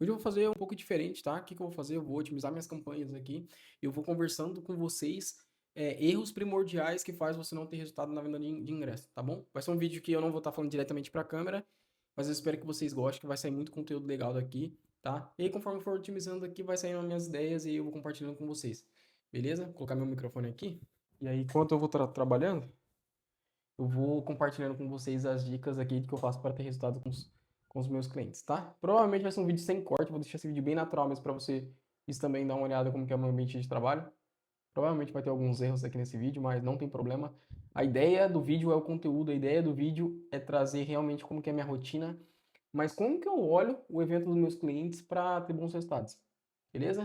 Hoje eu vou fazer um pouco diferente, tá? O que que eu vou fazer? Eu vou otimizar minhas campanhas aqui. Eu vou conversando com vocês erros primordiais que faz você não ter resultado na venda de ingresso, tá bom? Vai ser um vídeo que eu não vou estar falando diretamente para a câmera, mas eu espero que vocês gostem, que vai sair muito conteúdo legal daqui, tá? E aí, conforme eu for otimizando aqui, vai saindo as minhas ideias e eu vou compartilhando com vocês, beleza? Vou colocar meu microfone aqui. E aí, enquanto eu vou estar trabalhando, eu vou compartilhando com vocês as dicas aqui que eu faço para ter resultado com os meus clientes, tá? Provavelmente vai ser um vídeo sem corte, vou deixar esse vídeo bem natural mesmo para você isso também dar uma olhada como que é o meu ambiente de trabalho. Provavelmente vai ter alguns erros aqui nesse vídeo, mas não tem problema. A ideia do vídeo é o conteúdo, a ideia do vídeo é trazer realmente como que é a minha rotina, mas como que eu olho o evento dos meus clientes para ter bons resultados, beleza?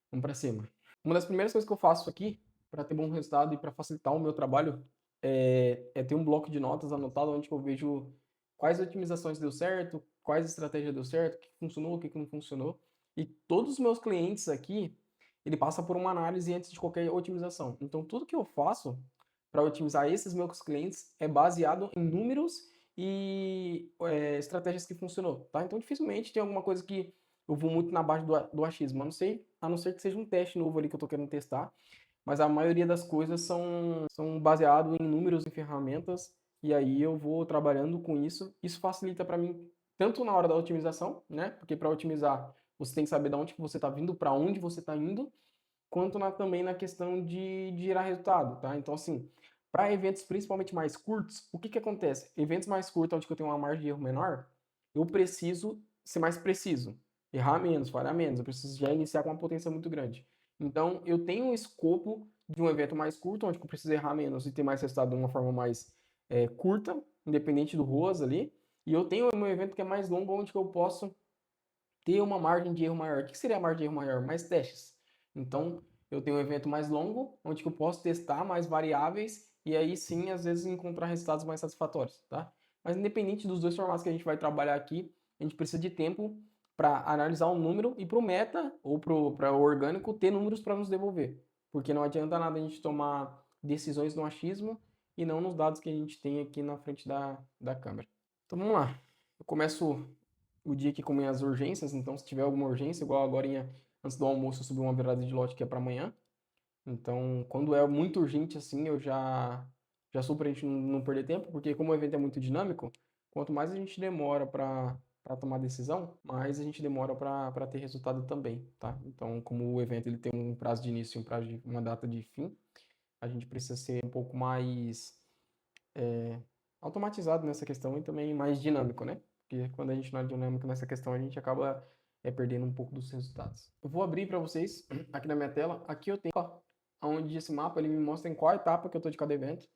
Vamos para cima. Uma das primeiras coisas que eu faço aqui para ter bom resultado e para facilitar o meu trabalho é ter um bloco de notas anotado onde eu vejo quais otimizações deu certo, quais estratégias deu certo, o que funcionou, o que não funcionou. E todos os meus clientes aqui, ele passa por uma análise antes de qualquer otimização. Então, tudo que eu faço para otimizar esses meus clientes é baseado em números e estratégias que funcionou, tá? Então, dificilmente tem alguma coisa que eu vou muito na base do achismo, a não ser que seja um teste novo ali que eu estou querendo testar, mas a maioria das coisas são baseado em números e ferramentas, e aí eu vou trabalhando com isso. Isso facilita para mim, tanto na hora da otimização, né? Porque para otimizar, você tem que saber de onde que você está vindo, para onde você está indo, quanto também na questão de gerar resultado, tá? Então, assim, para eventos principalmente mais curtos, o que que acontece? Eventos mais curtos, onde eu tenho uma margem de erro menor, eu preciso ser mais preciso, errar menos, falhar menos, eu preciso já iniciar com uma potência muito grande. Então, eu tenho um escopo de um evento mais curto, onde eu preciso errar menos e ter mais resultado de uma forma mais curta, independente do ROAS ali, e eu tenho um evento que é mais longo, onde eu posso ter uma margem de erro maior. O que seria a margem de erro maior? Mais testes. Então, eu tenho um evento mais longo, onde eu posso testar mais variáveis e aí sim, às vezes, encontrar resultados mais satisfatórios, tá? Mas independente dos dois formatos que a gente vai trabalhar aqui, a gente precisa de tempo para analisar um número e para o meta ou para o orgânico ter números para nos devolver. Porque não adianta nada a gente tomar decisões no achismo e não nos dados que a gente tem aqui na frente da câmera. Então vamos lá. Eu começo o dia aqui com minhas urgências, então se tiver alguma urgência, igual agora antes do almoço eu subi uma virada de lote que é para amanhã. Então, quando é muito urgente assim, eu já sou pra gente não perder tempo, porque como o evento é muito dinâmico, quanto mais a gente demora para tomar decisão, mais a gente demora para ter resultado também, tá? Então, como o evento ele tem um prazo de início e uma data de fim, a gente precisa ser um pouco mais é, automatizado nessa questão e também mais dinâmico, né? Porque quando a gente não é dinâmico nessa questão, a gente acaba perdendo um pouco dos resultados. Eu vou abrir para vocês aqui na minha tela. Aqui eu tenho, ó, onde esse mapa ele me mostra em qual etapa que eu estou de cada evento.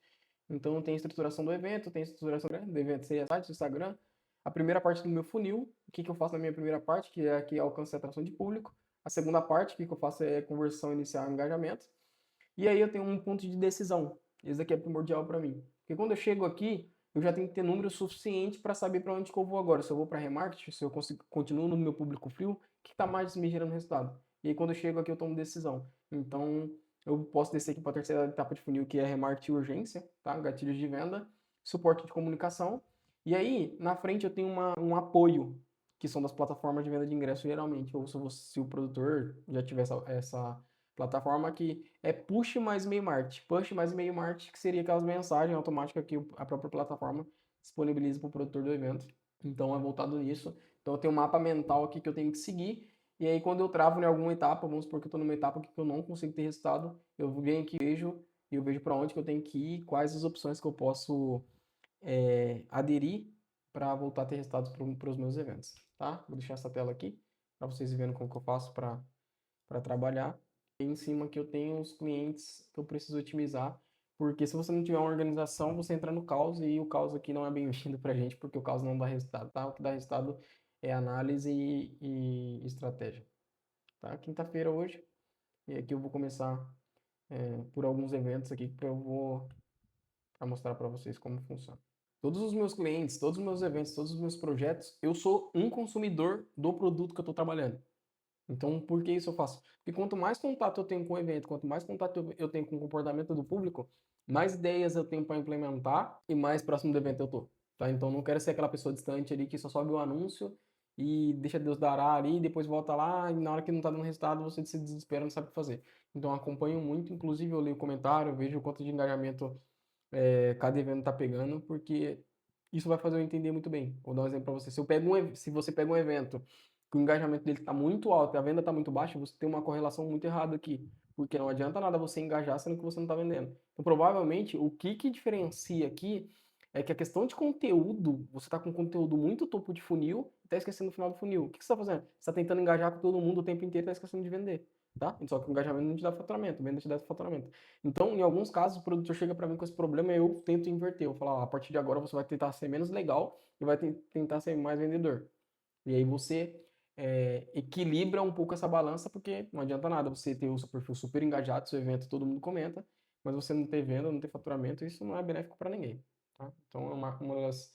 Então tem a estruturação do evento, tem a estruturação do evento, seria site, Instagram. A primeira parte do meu funil, o que que eu faço na minha primeira parte, que é aqui alcance e atração de público. A segunda parte, o que que eu faço é conversão inicial e engajamento. E aí eu tenho um ponto de decisão. Esse daqui é primordial para mim. Porque quando eu chego aqui, eu já tenho que ter número suficiente para saber para onde que eu vou agora. Se eu vou para remarketing, se eu consigo, continuo no meu público frio, o que está mais me gerando resultado? E aí quando eu chego aqui, eu tomo decisão. Então, eu posso descer aqui para a terceira etapa de funil, que é remarketing e urgência, tá? Gatilhos de venda, suporte de comunicação. E aí, na frente, eu tenho um apoio, que são das plataformas de venda de ingresso, geralmente. Ou se o produtor já tiver essa plataforma que é push mais e-mail marketing. Push mais e-mail marketing, que seria aquelas mensagens automáticas que a própria plataforma disponibiliza para o produtor do evento. Então é voltado nisso. Então eu tenho um mapa mental aqui que eu tenho que seguir. E aí quando eu travo em alguma etapa, vamos supor que eu estou numa etapa que eu não consigo ter resultado, eu venho aqui e eu vejo para onde que eu tenho que ir, quais as opções que eu posso aderir para voltar a ter resultados para os meus eventos, tá? Vou deixar essa tela aqui para vocês verem como que eu faço para trabalhar. E em cima que eu tenho os clientes que eu preciso otimizar, porque se você não tiver uma organização, você entra no caos e o caos aqui não é bem-vindo para a gente, porque o caos não dá resultado, tá? O que dá resultado é análise e estratégia, tá? Quinta-feira hoje, e aqui eu vou começar por alguns eventos aqui que eu vou para mostrar para vocês como funciona. Todos os meus clientes, todos os meus eventos, todos os meus projetos, eu sou um consumidor do produto que eu estou trabalhando. Então, por que isso eu faço? Porque quanto mais contato eu tenho com o evento, quanto mais contato eu tenho com o comportamento do público, mais ideias eu tenho para implementar e mais próximo do evento eu tô. Tá? Então, não quero ser aquela pessoa distante ali que só sobe o anúncio e deixa Deus dará ali, depois volta lá, e na hora que não tá dando resultado, você se desespera, não sabe o que fazer. Então, eu acompanho muito, inclusive eu leio o comentário, eu vejo o quanto de engajamento cada evento tá pegando, porque isso vai fazer eu entender muito bem. Vou dar um exemplo para você. Se você pega um evento que o engajamento dele está muito alto e a venda está muito baixa, você tem uma correlação muito errada aqui. Porque não adianta nada você engajar sendo que você não está vendendo. Então, provavelmente, o que diferencia aqui é que a questão de conteúdo, você está com conteúdo muito topo de funil e está esquecendo o final do funil. O que você está fazendo? Você está tentando engajar com todo mundo o tempo inteiro e está esquecendo de vender. Tá? Só que o engajamento não te dá faturamento, venda te dá faturamento. Então, em alguns casos, o produtor chega para mim com esse problema e eu tento inverter. Eu falo, a partir de agora você vai tentar ser menos legal e vai tentar ser mais vendedor. E aí você equilibra um pouco essa balança, porque não adianta nada você ter o seu perfil super engajado, seu evento todo mundo comenta, mas você não ter venda, não ter faturamento, isso não é benéfico para ninguém. Tá? Então,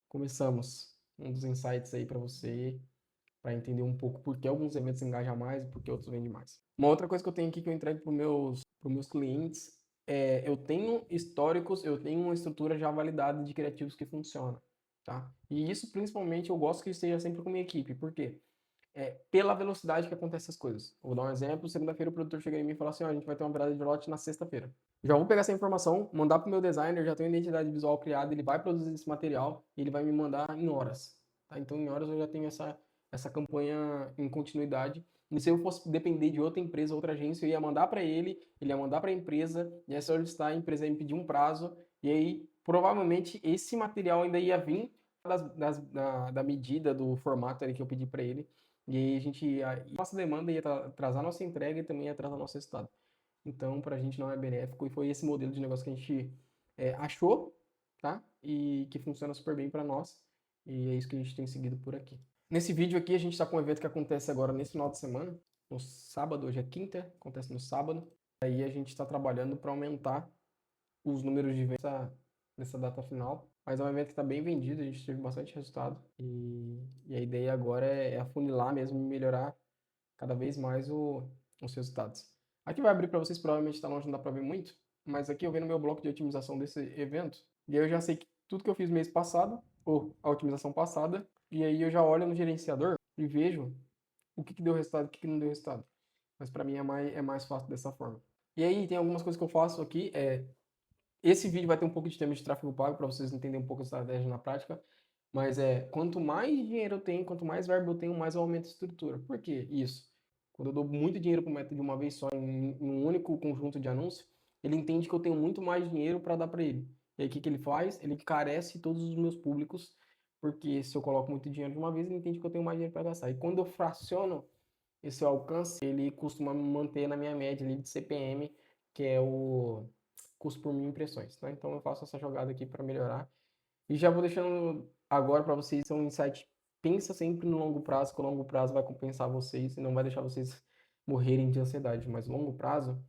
começamos um dos insights aí para você, para entender um pouco por que alguns eventos engajam mais e por que outros vendem mais. Uma outra coisa que eu tenho aqui que eu entrego para os meus clientes eu tenho históricos, eu tenho uma estrutura já validada de criativos que funciona, tá? E isso principalmente eu gosto que esteja sempre com a minha equipe, por quê? Pela velocidade que acontecem essas coisas. Vou dar um exemplo, segunda-feira o produtor chega em mim e fala assim, ó, a gente vai ter uma virada de lote na sexta-feira. Já vou pegar essa informação, mandar para o meu designer, já tenho a identidade visual criada, ele vai produzir esse material e ele vai me mandar em horas. Tá? Então, em horas eu já tenho essa campanha em continuidade. E se eu fosse depender de outra empresa, outra agência, eu ia mandar para ele ia mandar para a empresa, ia solicitar, a empresa ia me pedir um prazo, e aí provavelmente esse material ainda ia vir da medida, do formato ali que eu pedi para ele. E aí nossa demanda ia atrasar nossa entrega e também ia atrasar nosso resultado. Então, para a gente não é benéfico e foi esse modelo de negócio que a gente achou, tá? E que funciona super bem para nós. E é isso que a gente tem seguido por aqui. Nesse vídeo aqui, a gente está com um evento que acontece agora nesse final de semana, no sábado, hoje é quinta, acontece no sábado. Aí a gente está trabalhando para aumentar os números de vendas nessa data final. Mas é um evento que está bem vendido, a gente teve bastante resultado. E a ideia agora é afunilar mesmo e melhorar cada vez mais os resultados. Aqui vai abrir para vocês, provavelmente está longe, não dá para ver muito, mas aqui eu venho no meu bloco de otimização desse evento, e aí eu já sei que tudo que eu fiz mês passado, ou a otimização passada, e aí eu já olho no gerenciador e vejo o que deu resultado e o que não deu resultado. Mas para mim é mais fácil dessa forma. E aí tem algumas coisas que eu faço aqui, esse vídeo vai ter um pouco de tema de tráfego pago para vocês entenderem um pouco a estratégia na prática. Mas quanto mais dinheiro eu tenho, quanto mais verba eu tenho, mais eu aumento a estrutura. Por que isso? Quando eu dou muito dinheiro para o método de uma vez só em um único conjunto de anúncios, ele entende que eu tenho muito mais dinheiro para dar para ele. E aí o que ele faz? Ele encarece todos os meus públicos, porque se eu coloco muito dinheiro de uma vez, ele entende que eu tenho mais dinheiro para gastar. E quando eu fraciono esse alcance, ele costuma me manter na minha média ali de CPM, que é o custo por mil impressões, tá? Então eu faço essa jogada aqui para melhorar. E já vou deixando agora para vocês um insight. Pensa sempre no longo prazo, que o longo prazo vai compensar vocês e não vai deixar vocês morrerem de ansiedade. Mas longo prazo,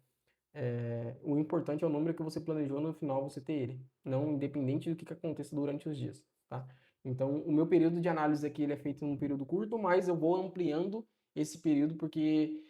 o importante é o número que você planejou no final você ter ele, não independente do que aconteça durante os dias, tá? Então, o meu período de análise aqui ele é feito num período curto, mas eu vou ampliando esse período porque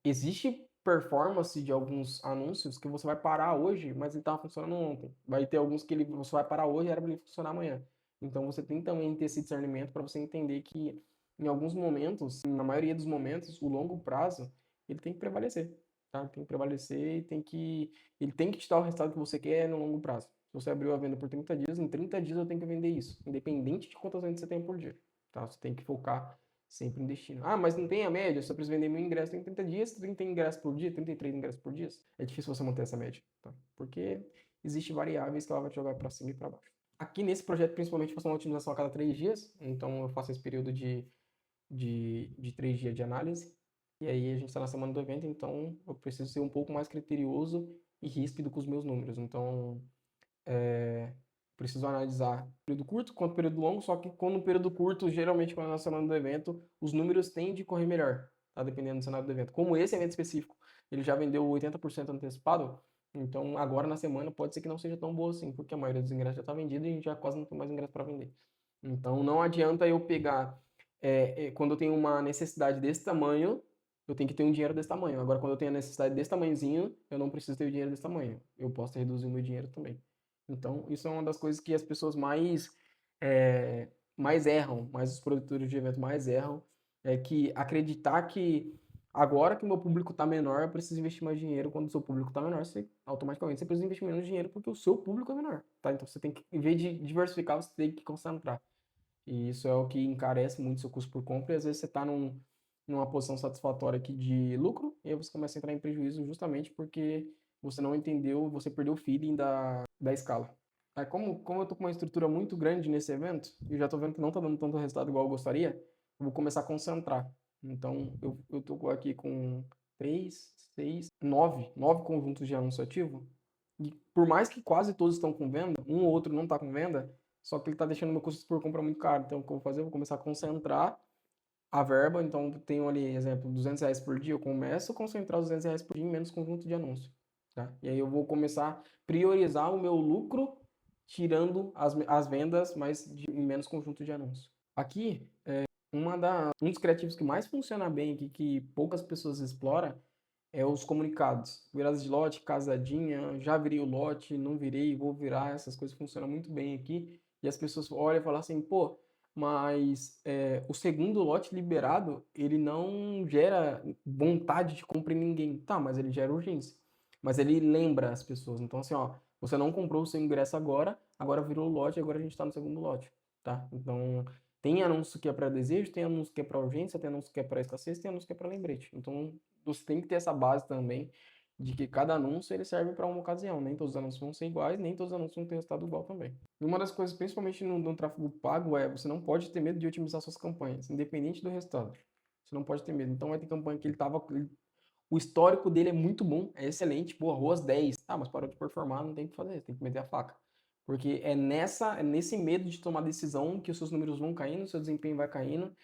existe performance de alguns anúncios que você vai parar hoje, mas ele estava funcionando ontem. Vai ter alguns que você vai parar hoje e era para ele funcionar amanhã. Então, você tem também ter esse discernimento para você entender que em alguns momentos, na maioria dos momentos, o longo prazo ele tem que prevalecer, tá? Tem que prevalecer e ele tem que te dar o resultado que você quer no longo prazo. Se você abriu a venda por 30 dias, em 30 dias eu tenho que vender isso, independente de quantas vendas você tem por dia, tá? Você tem que focar sempre em destino. Ah, mas não tem a média, só precisa vender 1.000 ingressos em 30 dias, 30 ingressos por dia, 33 ingressos por dia. É difícil você manter essa média, tá? Porque existem variáveis que ela vai te jogar para cima e para baixo. Aqui nesse projeto, principalmente, eu faço uma otimização a cada 3 dias, então eu faço esse período de 3 dias de análise. E aí a gente está na semana do evento, então eu preciso ser um pouco mais criterioso e ríspido com os meus números. Então, preciso analisar período curto quanto período longo, só que quando no período curto, geralmente quando é na semana do evento, os números tendem a correr melhor, tá? Dependendo do cenário do evento. Como esse evento específico, ele já vendeu 80% antecipado, então agora na semana pode ser que não seja tão boa assim, porque a maioria dos ingressos já está vendido e a gente já quase não tem mais ingresso para vender. Então não adianta eu pegar, quando eu tenho uma necessidade desse tamanho, eu tenho que ter um dinheiro desse tamanho. Agora, quando eu tenho a necessidade desse tamanhozinho, eu não preciso ter o dinheiro desse tamanho. Eu posso reduzir o meu dinheiro também. Então, isso é uma das coisas que as pessoas mais mais erram, mais os produtores de evento mais erram, é que acreditar que agora que o meu público está menor, eu preciso investir mais dinheiro. Quando o seu público está menor, você automaticamente você precisa investir menos dinheiro porque o seu público é menor, tá? Então você tem que, em vez de diversificar, você tem que concentrar. E isso é o que encarece muito seu custo por compra, e às vezes você está numa posição satisfatória aqui de lucro, e aí você começa a entrar em prejuízo justamente porque você não entendeu, você perdeu o feeling da escala. Aí, como eu tô com uma estrutura muito grande nesse evento, e eu já tô vendo que não tá dando tanto resultado igual eu gostaria, eu vou começar a concentrar. Então, eu tô aqui com 3, 6, 9 conjuntos de anúncio ativo, e por mais que quase todos estão com venda, um ou outro não está com venda, só que ele está deixando meu custo por compra muito caro. Então, o que eu vou fazer? Eu vou começar a concentrar a verba. Então, tenho ali, exemplo, R$ 200 por dia. Eu começo a concentrar os R$ 200 por dia em menos conjunto de anúncio. Tá? E aí eu vou começar a priorizar o meu lucro, tirando as vendas, mas em menos conjunto de anúncio. Aqui, um dos criativos que mais funciona bem aqui, que poucas pessoas exploram, é os comunicados. Viradas de lote, casadinha, já virei o lote, não virei, vou virar, essas coisas funcionam muito bem aqui. E as pessoas olham e falam assim, pô, mas o segundo lote liberado, ele não gera vontade de compra em ninguém. Tá, mas ele gera urgência. Mas ele lembra as pessoas. Então, assim, ó, você não comprou o seu ingresso agora virou o lote, agora a gente tá no segundo lote, tá? Então, tem anúncio que é para desejo, tem anúncio que é para urgência, tem anúncio que é para escassez, tem anúncio que é para lembrete. Então, você tem que ter essa base também de que cada anúncio ele serve para uma ocasião. Nem todos os anúncios vão ser iguais, nem todos os anúncios vão ter resultado igual também. E uma das coisas, principalmente no tráfego pago, é você não pode ter medo de otimizar suas campanhas, independente do resultado. Você não pode ter medo. Então vai ter campanha que o histórico dele é muito bom, é excelente, pô, arroz 10. Ah, mas parou de performar, não tem o que fazer, tem que meter a faca. Porque é nesse medo de tomar decisão que os seus números vão caindo, o seu desempenho vai caindo,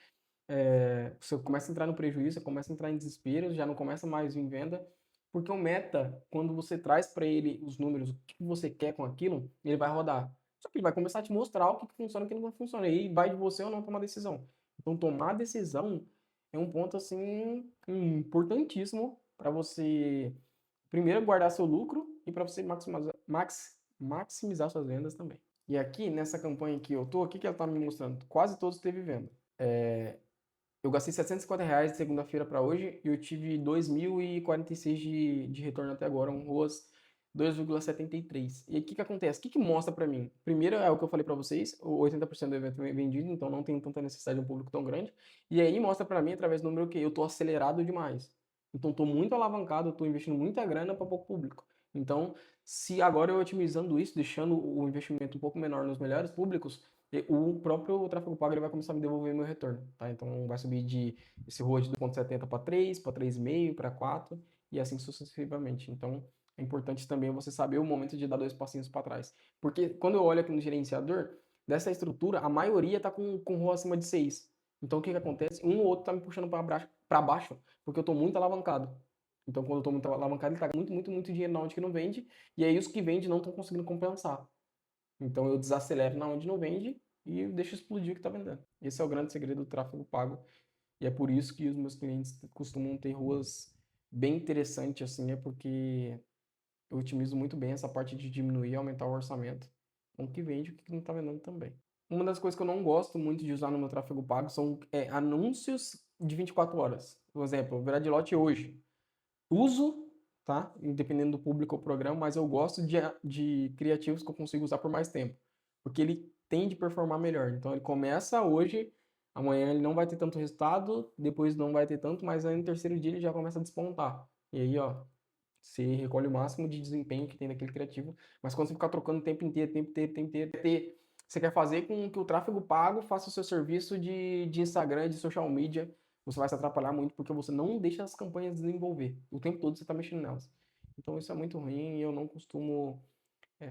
você começa a entrar no prejuízo, você começa a entrar em desespero, já não começa mais em venda, porque o meta, quando você traz para ele os números, o que você quer com aquilo, ele vai rodar. Só que ele vai começar a te mostrar o que funciona e o que não funciona, e aí vai de você ou não tomar decisão. Então, tomar decisão é um ponto, assim, importantíssimo para você, primeiro, guardar seu lucro e para você maximizar suas vendas também. E aqui, nessa campanha que eu tô, o que ela tá me mostrando? Quase todos teve venda. Eu gastei R$ 750 de segunda-feira para hoje e eu tive 2.046 de retorno até agora, um ROAS 2,73. E aí, o que acontece? O que mostra para mim? Primeiro é o que eu falei para vocês, o 80% do evento é vendido, então não tem tanta necessidade de um público tão grande. E aí mostra para mim, através do número, que eu tô acelerado demais. Então tô muito alavancado, eu tô investindo muita grana para pouco público. Então, se agora eu otimizando isso, deixando o investimento um pouco menor nos melhores públicos, o próprio tráfego pago ele vai começar a me devolver meu retorno, tá? Então vai subir de esse ROAS de 2,70 para 3, para 3,5, para 4 e assim sucessivamente. Então é importante também você saber o momento de dar dois passinhos para trás. Porque quando eu olho aqui no gerenciador, dessa estrutura, a maioria está com ROAS acima de 6. Então o que acontece? Um ou outro está me puxando para baixo, porque eu estou muito alavancado. Então quando eu estou muito alavancado, ele está muito, muito, muito dinheiro na onde que não vende, e aí os que vendem não estão conseguindo compensar. Então eu desacelero na onde não vende e deixo explodir o que está vendendo. Esse é o grande segredo do tráfego pago. E é por isso que os meus clientes costumam ter ruas bem interessantes, assim, é porque eu otimizo muito bem essa parte de diminuir e aumentar o orçamento. O que vende e o que não está vendendo também. Uma das coisas que eu não gosto muito de usar no meu tráfego pago são anúncios de 24 horas. Por exemplo, virar de lote hoje. Uso, tá? Independendo do público ou programa, mas eu gosto de criativos que eu consigo usar por mais tempo. Porque ele tende a performar melhor. Então ele começa hoje, amanhã ele não vai ter tanto resultado, depois não vai ter tanto, mas aí no terceiro dia ele já começa a despontar. E aí, ó, você recolhe o máximo de desempenho que tem daquele criativo. Mas quando você ficar trocando o tempo inteiro, você quer fazer com que o tráfego pago faça o seu serviço de Instagram, de social media, você vai se atrapalhar muito porque você não deixa as campanhas desenvolver. O tempo todo você está mexendo nelas. Então isso é muito ruim e eu não costumo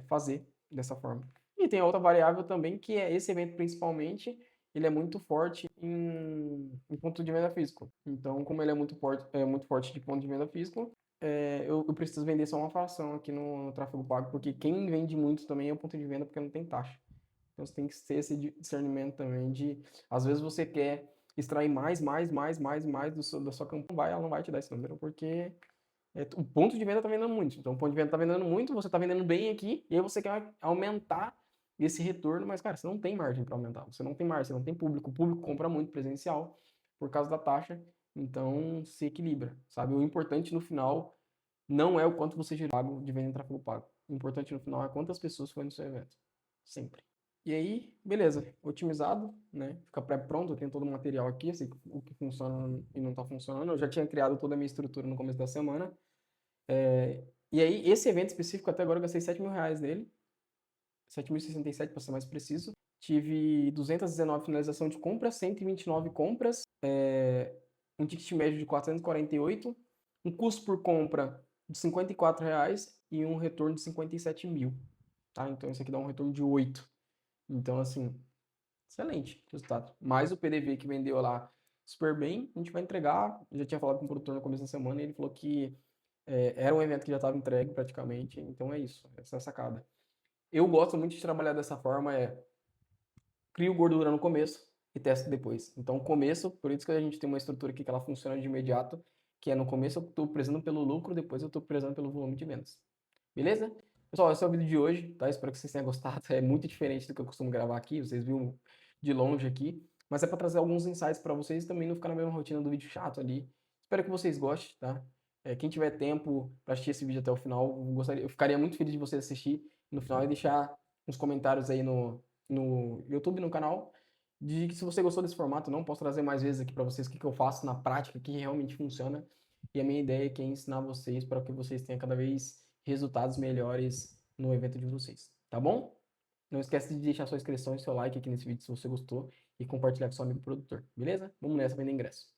fazer dessa forma. E tem a outra variável também, que é esse evento principalmente, ele é muito forte em ponto de venda físico. Então, como ele é muito forte de ponto de venda físico, eu preciso vender só uma fração aqui no tráfego pago, porque quem vende muito também é o ponto de venda, porque não tem taxa. Então você tem que ter esse discernimento também de, às vezes você quer extrair mais da sua campanha, ela não vai te dar esse número, porque o ponto de venda está vendendo muito. Então o ponto de venda está vendendo muito, você está vendendo bem aqui, e aí você quer aumentar esse retorno, mas, cara, você não tem margem para aumentar, você não tem margem, você não tem público, o público compra muito presencial por causa da taxa, então se equilibra, sabe? O importante no final não é o quanto você gerou pago de venda em tráfego pago. O importante no final é quantas pessoas foram no seu evento. Sempre. E aí, beleza, otimizado, né? Fica pré-pronto, eu tenho todo o material aqui, assim, o que funciona e não está funcionando. Eu já tinha criado toda a minha estrutura no começo da semana. E aí, esse evento específico, até agora eu gastei R$ 7.000 nele, 7.067 para ser mais preciso. Tive 219 finalização de compras, 129 compras, um ticket médio de 448, um custo por compra de R$ 54 e um retorno de 57 mil, tá? Então isso aqui dá um retorno de 8. Então, assim, excelente resultado. Mais o PDV que vendeu lá super bem, a gente vai entregar. Eu já tinha falado com o produtor no começo da semana e ele falou que era um evento que já estava entregue praticamente. Então é isso, essa é a sacada. Eu gosto muito de trabalhar dessa forma, crio gordura no começo e testo depois. Então, começo, por isso que a gente tem uma estrutura aqui que ela funciona de imediato, que é no começo eu estou prezando pelo lucro, depois eu estou prezando pelo volume de vendas. Beleza? Pessoal, esse é o vídeo de hoje, tá? Espero que vocês tenham gostado. É muito diferente do que eu costumo gravar aqui, vocês viram de longe aqui, mas é para trazer alguns insights para vocês e também não ficar na mesma rotina do vídeo chato ali. Espero que vocês gostem, tá? Quem tiver tempo para assistir esse vídeo até o final, eu ficaria muito feliz de vocês assistir no final e deixar uns comentários aí no YouTube, no canal, de que se você gostou desse formato, não posso trazer mais vezes aqui para vocês o que eu faço na prática, que realmente funciona. E a minha ideia aqui é ensinar vocês para que vocês tenham cada vez resultados melhores no evento de vocês, tá bom? Não esquece de deixar sua inscrição e seu like aqui nesse vídeo se você gostou e compartilhar com seu amigo produtor, beleza? Vamos nessa, vender ingresso.